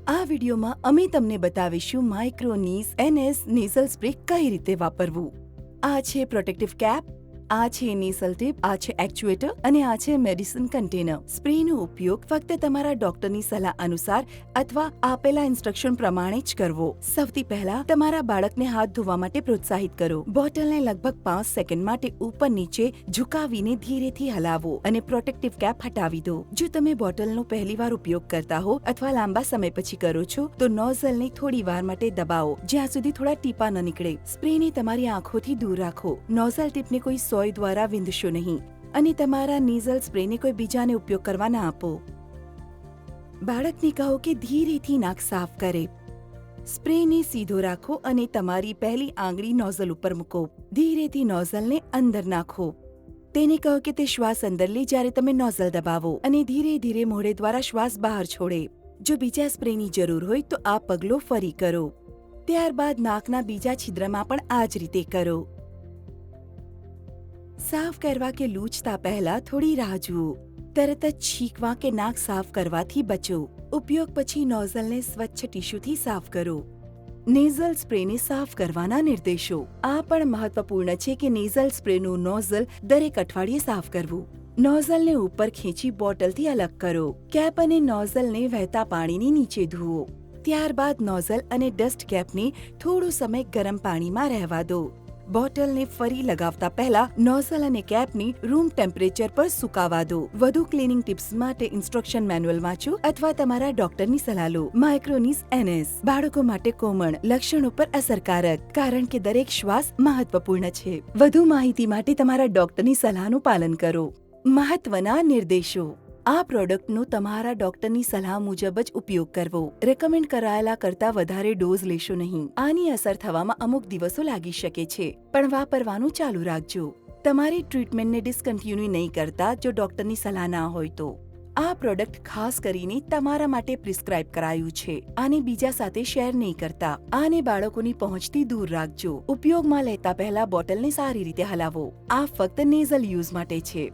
આ વિડીયોમાં અમે તમને બતાવીશું માઇક્રોનીઝ NS નેઝલ સ્પ્રે કઈ રીતે વાપરવું। આ છે પ્રોટેક્ટિવ કેપ, આ છે નેઝલ ટીપ, આ છે એક્ચ્યુએટર અને આ છે મેડિસિન કન્ટેનર। સ્પ્રેનો ઉપયોગ ફક્ત તમારા ડોક્ટરની સલાહ અનુસાર અથવા આપેલા ઇન્સ્ટ્રક્શન પ્રમાણે જ કરવો। સૌથી પહેલા તમારા બાળકને હાથ ધોવા માટે પ્રોત્સાહિત કરો। બોટલને લગભગ 5 સેકન્ડ માટે ઉપર નીચે ઝુકાવીને ધીરેથી હલાવો અને પ્રોટેક્ટિવ કેપ હટાવી દો। જો તમે બોટલનો પહેલીવાર ઉપયોગ કરતા હો અથવા લાંબા સમય પછી કરો છો તો નોઝલને થોડી વાર માટે દબાવો જ્યાં સુધી થોડા ટીપા ન નીકળે। સ્પ્રેને તમારી આંખોથી દૂર રાખો। નોઝલ ટીપને કોઈ સોય દ્વારા વિંધશો નહીં અને તમારા નેઝલ સ્પ્રેને કોઈ બીજાને ઉપયોગ કરવા ના આપો। બાળકને કહો કે ધીરેથી નાક સાફ કરે। સ્પ્રેને સીધો રાખો અને તમારી પહેલી આંગળી નોઝલ ઉપર મૂકો। ધીરેથી નોઝલને અંદર નાખો। તેને કહો કે તે શ્વાસ અંદર લે જ્યારે તમે નોઝલ દબાવો અને ધીરે ધીરે મોઢે દ્વારા શ્વાસ બહાર છોડે। જો બીજા સ્પ્રેની જરૂર હોય તો આ પગલો ફરી કરો। ત્યારબાદ નાકના બીજા છિદ્રમાં પણ આ જ રીતે કરો। સાફ કરવા કે લૂછતા પહેલા થોડી રાહ જુઓ। તરત જ છીંકવા કે નાક સાફ કરવાથી બચો। ઉપયોગ પછી નોઝલને સ્વચ્છ ટીશ્યુથી સાફ કરો। નેઝલ સ્પ્રેને સાફ કરવાના નિર્દેશો। આ પણ મહત્વપૂર્ણ છે કે નેઝલ સ્પ્રેનું નોઝલ દરેક અઠવાડિયે સાફ કરવું। નોઝલને ઉપર ખેંચી બોટલથી અલગ કરો। કેપ અને નોઝલને વહેતા પાણીની નીચે ધુઓ। ત્યારબાદ નોઝલ અને ડસ્ટ કેપને થોડો સમય ગરમ પાણીમાં રહેવા દો। બોટલને ફરી લગાવતા પહેલા નોઝલ અને કેપને રૂમ ટેમ્પરેચર પર સુકાવા દો। વધુ ક્લીનિંગ ટિપ્સ માટે ઇન્સ્ટ્રક્શન મેન્યુઅલ વાંચો અથવા તમારા ડોક્ટરની સલાહ લો। માઇક્રોનીઝ NS બાળકો માટે કોમળ, લક્ષણો પર અસરકારક, કારણ કે દરેક શ્વાસ મહત્વપૂર્ણ છે। વધુ માહિતી માટે તમારા ડોક્ટરની સલાહનું પાલન કરો। મહત્વના નિર્દેશો। આ પ્રોડક્ટનો તમારા ડોક્ટરની સલાહ મુજબ જ ઉપયોગ કરવો। રેકમેન્ડ કરાયેલા કરતાં વધારે ડોઝ લેશો નહીં। આની અસર થવામાં અમુક દિવસો લાગી શકે છે, પણ વાપરવાનું ચાલુ રાખજો। તમારી ટ્રીટમેન્ટને ડિસકન્ટિન્યુ નહીં કરતા જો ડોક્ટરની સલાહ ના હોય તો। આ પ્રોડક્ટ ખાસ કરીને તમારા માટે પ્રિસ્ક્રાઇબ કરાયું છે। આને બીજા સાથે શેર નહીં કરતા। આને બાળકોની પહોંચથી દૂર રાખજો। ઉપયોગમાં લેતા પહેલા બોટલને સારી રીતે હલાવો। આ ફક્ત નેઝલ યુઝ માટે છે।